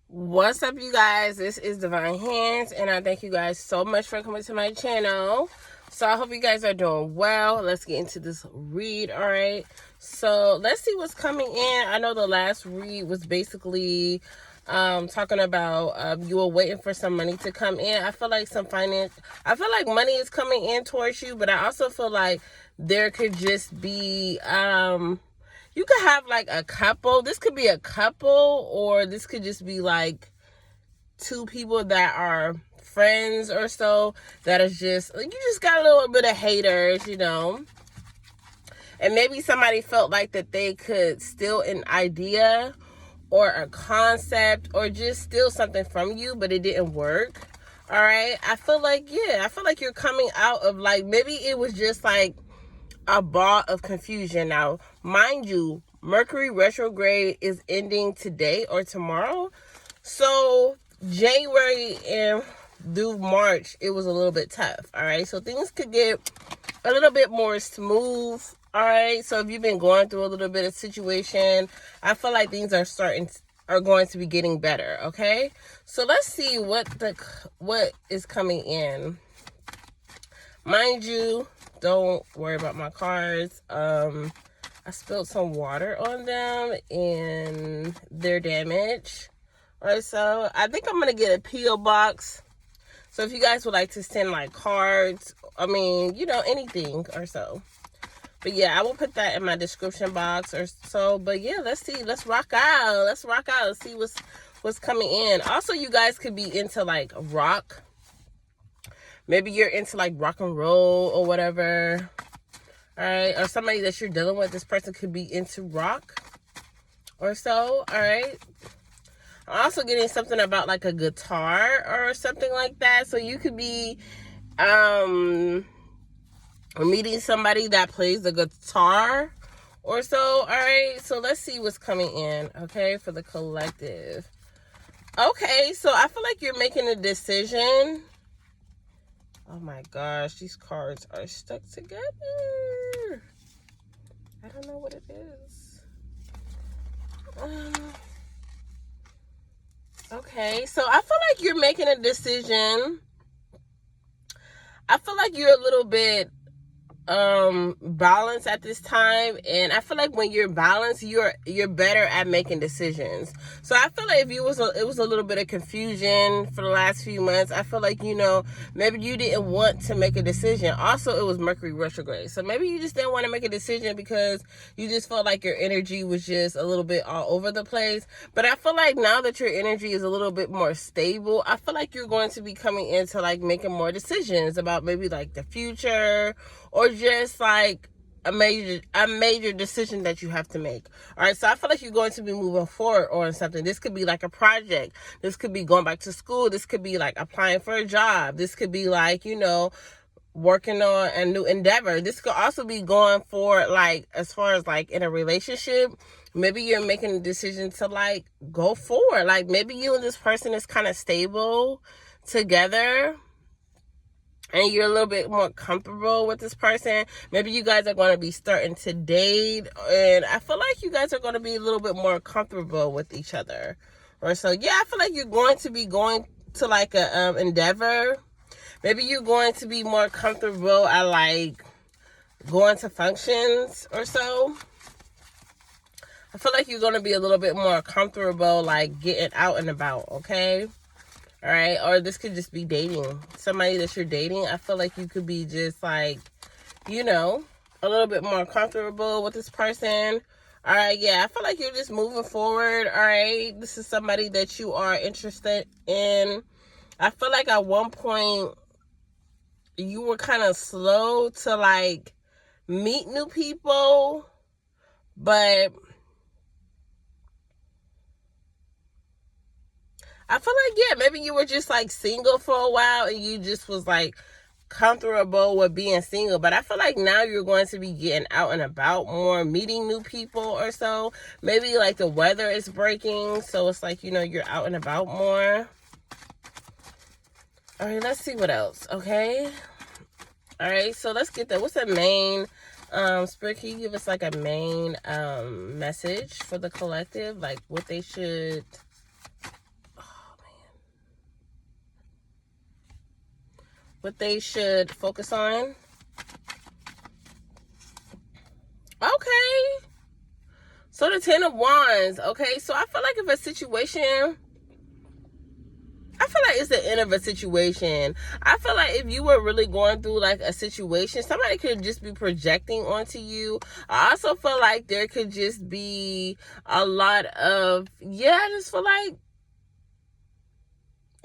What's up, you guys? This is Divine Hands, and I thank you guys so much for coming to my channel. So I hope you guys are doing well. Let's get into this read. All right, so let's see what's coming in. I know the last read was basically talking about you were waiting for some money to come in. I feel like I feel like money is coming in towards you, but I also feel like there could just be you could have like a couple. This could be a couple, or this could just be like two people that are friends or so, that is just like, you just got a little bit of haters, and maybe somebody felt like that they could steal an idea or a concept or just steal something from you, but it didn't work. All right, I feel like you're coming out of, like, maybe it was just like a ball of confusion. Now, mind you, Mercury retrograde is ending today or tomorrow. So January and through March, it was a little bit tough. All right. So things could get a little bit more smooth. All right. So if you've been going through a little bit of situation, I feel like things are going to be getting better. Okay. So let's see what is coming in. Mind you, don't worry about my cards. I spilled some water on them and they're damaged. Alright, so I think I'm gonna get a P.O. box. So if you guys would like to send like cards, anything or so. But yeah, I will put that in my description box or so. But yeah, let's see. Let's rock out. Let's see what's coming in. Also, you guys could be into like rock. Maybe you're into like rock and roll or whatever. All right. Or somebody that you're dealing with, this person could be into rock or so. All right. I'm also getting something about like a guitar or something like that. So you could be meeting somebody that plays the guitar or so. All right. So let's see what's coming in. Okay. For the collective. Okay. So I feel like you're making a decision. Oh my gosh, these cards are stuck together. I don't know what it is. Okay, so I feel like you're making a decision. I feel like you're a little bit balanced at this time, and I feel like when you're balanced, you're better at making decisions. So I feel like if it was a little bit of confusion for the last few months, I feel like maybe you didn't want to make a decision. Also, it was Mercury retrograde, so maybe you just didn't want to make a decision because you just felt like your energy was just a little bit all over the place. But I feel like now that your energy is a little bit more stable, I feel like you're going to be coming into like making more decisions about maybe like the future, or just like a major decision that you have to make. All right, so I feel like you're going to be moving forward on something. This could be like a project. This could be going back to school. This could be like applying for a job. This could be like, working on a new endeavor. This could also be going for like, as far as like in a relationship, maybe you're making a decision to like go forward. Like maybe you and this person is kind of stable together, and you're a little bit more comfortable with this person. Maybe you guys are going to be starting to date, and I feel like you guys are going to be a little bit more comfortable with each other. Or so, yeah, I feel like you're going to be going to like a endeavor. Maybe you're going to be more comfortable at like going to functions or so. I feel like you're going to be a little bit more comfortable like getting out and about, okay? All right, or this could just be dating. Somebody that you're dating, I feel like you could be just like, a little bit more comfortable with this person. All right, yeah, I feel like you're just moving forward. All right, this is somebody that you are interested in. I feel like at one point you were kind of slow to like meet new people, but I feel like, yeah, maybe you were just like single for a while and you just was like comfortable with being single. But I feel like now you're going to be getting out and about more, meeting new people or so. Maybe like the weather is breaking, so it's like, you're out and about more. All right, let's see what else, okay? All right, so let's get that. What's the main Spirit? Can you give us like a main message for the collective, like what they should what they should focus on. Okay. So the 10 of Wands. Okay, so I feel like if a situation, I feel like it's the end of a situation. I feel like if you were really going through like a situation, somebody could just be projecting onto you. I also feel like there could just be a lot of, I just feel like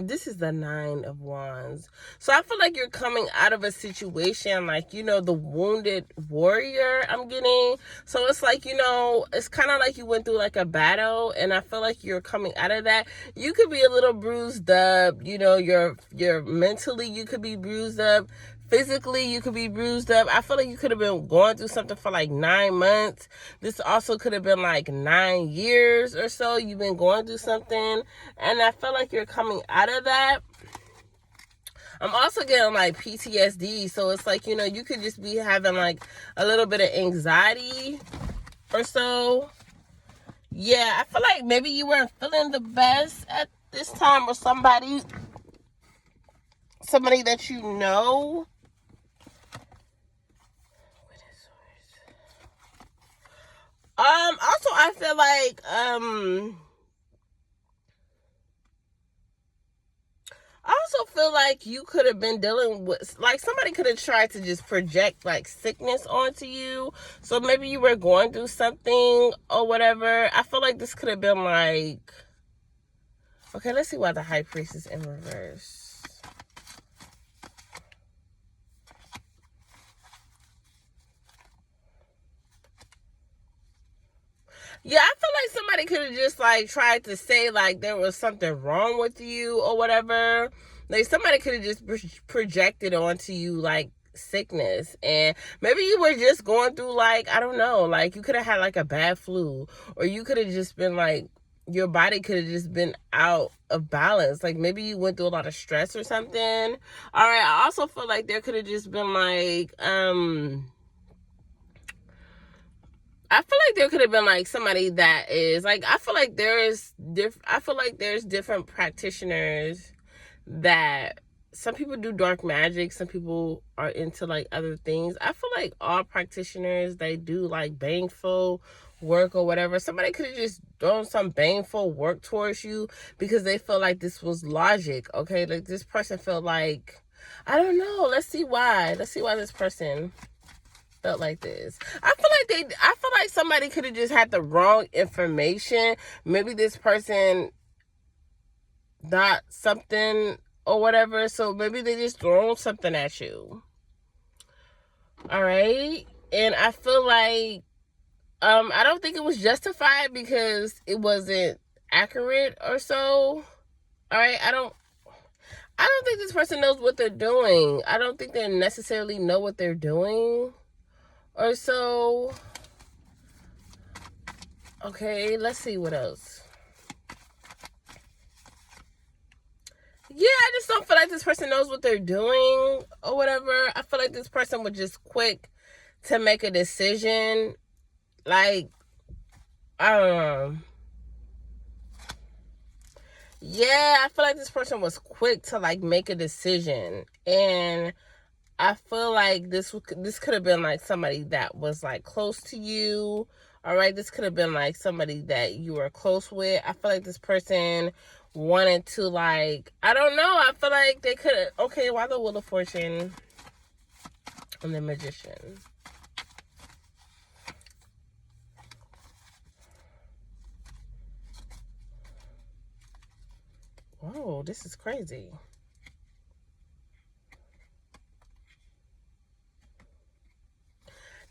this is the 9 of Wands. So I feel like you're coming out of a situation like, the wounded warrior I'm getting. So it's like, it's kind of like you went through like a battle, and I feel like you're coming out of that. You could be a little bruised up, you're mentally, you could be bruised up. Physically, you could be bruised up. I feel like you could have been going through something for like 9 months. This also could have been like 9 years or so. You've been going through something. And I feel like you're coming out of that. I'm also getting like PTSD. So it's like, you could just be having like a little bit of anxiety or so. Yeah, I feel like maybe you weren't feeling the best at this time, or somebody that you know. Also I feel like, I also feel like you could have been dealing with, like, somebody could have tried to just project like sickness onto you. So maybe you were going through something or whatever. I feel like this could have been like, okay, let's see why the High Priest is in reverse. Yeah, I feel like somebody could have just like tried to say like there was something wrong with you or whatever. Like somebody could have just projected onto you like sickness, and maybe you were just going through like, I don't know, like you could have had like a bad flu, or you could have just been like, your body could have just been out of balance. Like maybe you went through a lot of stress or something. All right, I also feel like there could have just been like, I feel like there could have been like somebody that is like, I feel like there's different practitioners that, some people do dark magic, some people are into like other things. I feel like all practitioners, they do like baneful work or whatever. Somebody could have just thrown some baneful work towards you because they feel like this was logic. Okay, like this person felt like, I don't know. Let's see why this person felt like this. I feel like somebody could have just had the wrong information. Maybe this person got something or whatever, so maybe they just thrown something at you. All right, and I feel like I don't think it was justified because it wasn't accurate or so. All right, I don't think this person knows what they're doing. I don't think they necessarily know what they're doing or so. Okay, let's see what else. Yeah, I just don't feel like this person knows what they're doing or whatever. I feel like this person was just quick to make a decision. Like, I don't know. Yeah, I feel like this person was quick to like make a decision, and I feel like this could have been like somebody that was like close to you. All right, this could have been like somebody that you were close with. I feel like this person wanted to like, I don't know. I feel like they could have, okay, why the Wheel of Fortune and the Magician? Whoa, this is crazy.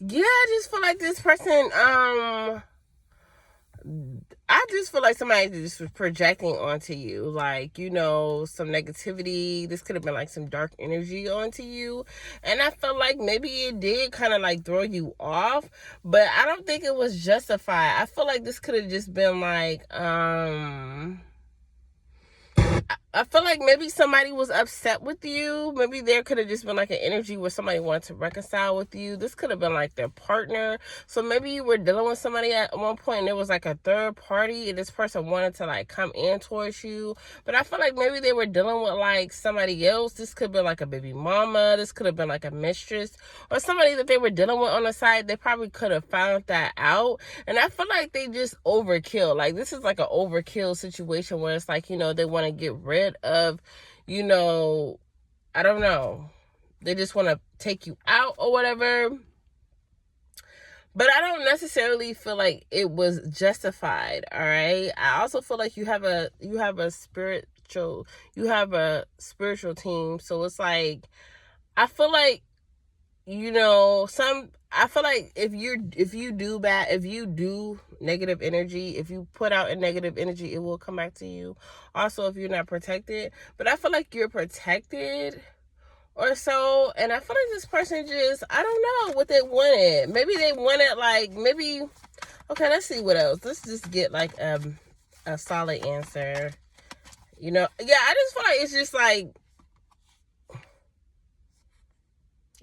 Yeah, I just feel like this person, I just feel like somebody just was projecting onto you, like, some negativity. This could have been like some dark energy onto you. And I felt like maybe it did kind of like throw you off, but I don't think it was justified. I feel like this could have just been like, I feel like maybe somebody was upset with you. Maybe there could have just been like an energy where somebody wanted to reconcile with you. This could have been like their partner. So maybe you were dealing with somebody at one point and there was like a third party and this person wanted to like come in towards you. But I feel like maybe they were dealing with like somebody else. This could have been like a baby mama. This could have been like a mistress or somebody that they were dealing with on the side. They probably could have found that out. And I feel like they just overkill. Like this is like an overkill situation where it's like, you know, they want to get rid of, you know, I don't know, they just want to take you out or whatever. But I don't necessarily feel like it was justified. All right, I also feel like you have a spiritual team, so it's like I feel like, you know, I feel like if you do negative energy, if you put out a negative energy, it will come back to you. Also, if you're not protected, but I feel like you're protected or so, and I feel like this person just, I don't know what they wanted. Maybe they wanted like, maybe, okay, let's see what else. Let's just get like a solid answer. You know, yeah, I just feel like it's just like,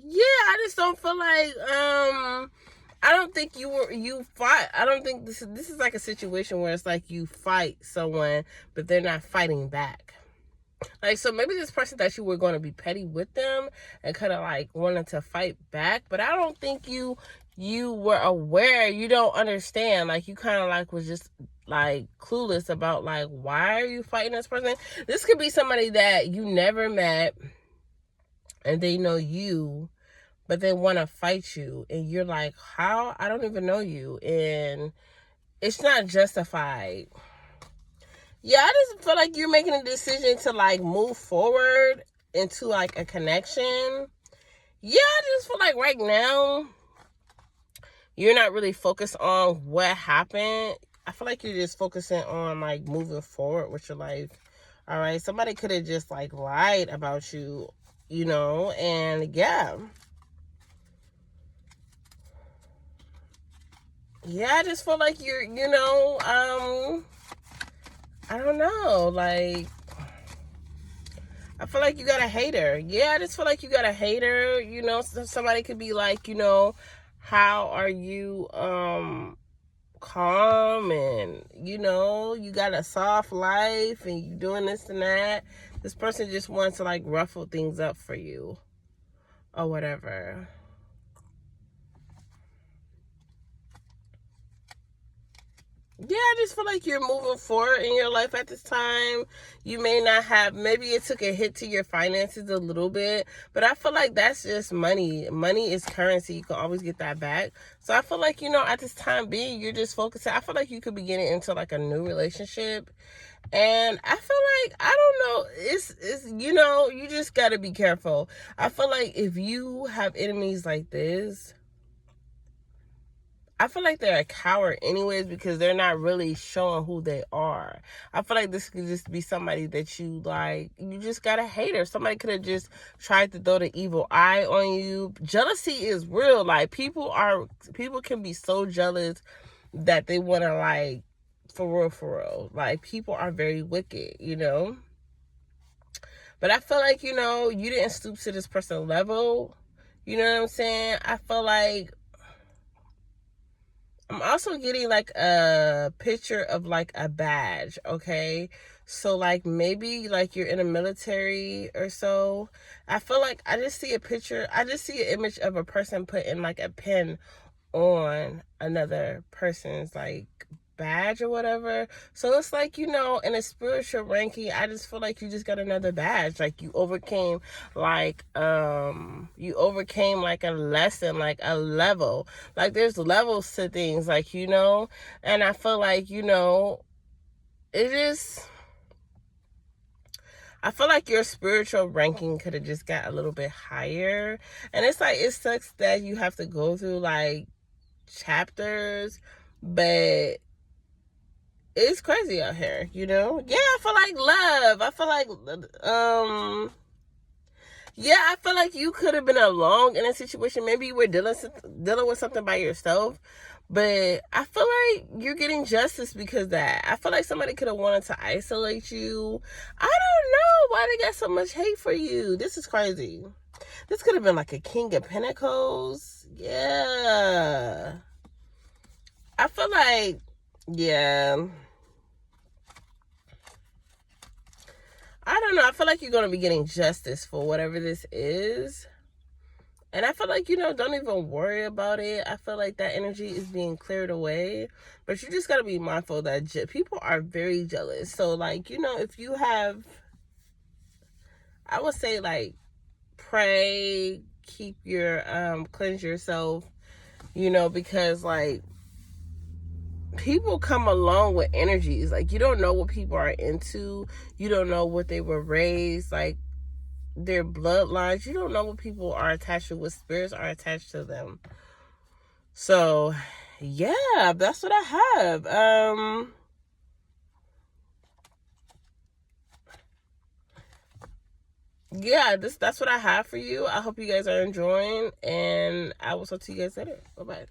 yeah, I just don't feel like, I don't think you fight. I don't think this is like a situation where it's like you fight someone, but they're not fighting back. Like, so maybe this person that you were going to be petty with them and kind of like wanted to fight back, but I don't think you were aware. You don't understand. Like, you kind of like was just like clueless about like, why are you fighting this person? This could be somebody that you never met and they know you, but they want to fight you, and you're like, how? I don't even know you, and it's not justified. Yeah, I just feel like you're making a decision to like move forward into like a connection. Yeah, I just feel like right now you're not really focused on what happened. I feel like you're just focusing on like moving forward with your life. All right, somebody could have just like lied about you, you know, and yeah. Yeah, I just feel like you're, you know, I don't know, like, I feel like you got a hater. Yeah, I just feel like you got a hater. You know, somebody could be like, you know, how are you, calm, and, you know, you got a soft life and you doing this and that. This person just wants to like ruffle things up for you or whatever. Yeah, I just feel like you're moving forward in your life at this time. You may not have, maybe it took a hit to your finances a little bit, but I feel like that's just money. Money is currency. You can always get that back. So I feel like, you know, at this time being, you're just focusing. I feel like you could be getting into like a new relationship. And I feel like, I don't know, it's you know, you just got to be careful. I feel like if you have enemies like this, I feel like they're a coward anyways, because they're not really showing who they are. I feel like this could just be somebody that you like, you just got a hater. Somebody could have just tried to throw the evil eye on you. Jealousy is real. Like, people can be so jealous that they want to like, for real. Like, people are very wicked, you know? But I feel like, you know, you didn't stoop to this person's level. You know what I'm saying? I feel like I'm also getting like a picture of like a badge, okay? So like maybe like you're in a military or so. I feel like I just see an image of a person putting like a pin on another person's like badge or whatever. So it's like, you know, in a spiritual ranking, I just feel like you just got another badge. Like you overcame like a lesson, like a level. Like there's levels to things, like, you know, and I feel like, you know, I feel like your spiritual ranking could have just got a little bit higher. And it's like, it sucks that you have to go through like chapters, but it's crazy out here, you know? Yeah, I feel like love. I feel like, yeah, I feel like you could have been alone in a situation. Maybe you were dealing with something by yourself, But I feel like you're getting justice because of that. I feel like somebody could have wanted to isolate you. I don't know why they got so much hate for you. This is crazy. This could have been like a King of Pentacles. Yeah. I feel like, yeah. I don't know. I feel like you're going to be getting justice for whatever this is. And I feel like, don't even worry about it. I feel like that energy is being cleared away. But you just got to be mindful that people are very jealous. So, like, if you have, I would say, like, pray, keep your, cleanse yourself, because, like, people come along with energies. Like, you don't know what people are into. You don't know what they were raised, like, their bloodlines. You don't know what people are attached to, what spirits are attached to them. So yeah, that's what I have. Yeah, that's what I have for you. I hope you guys are enjoying, and I will talk to you guys later. Bye bye.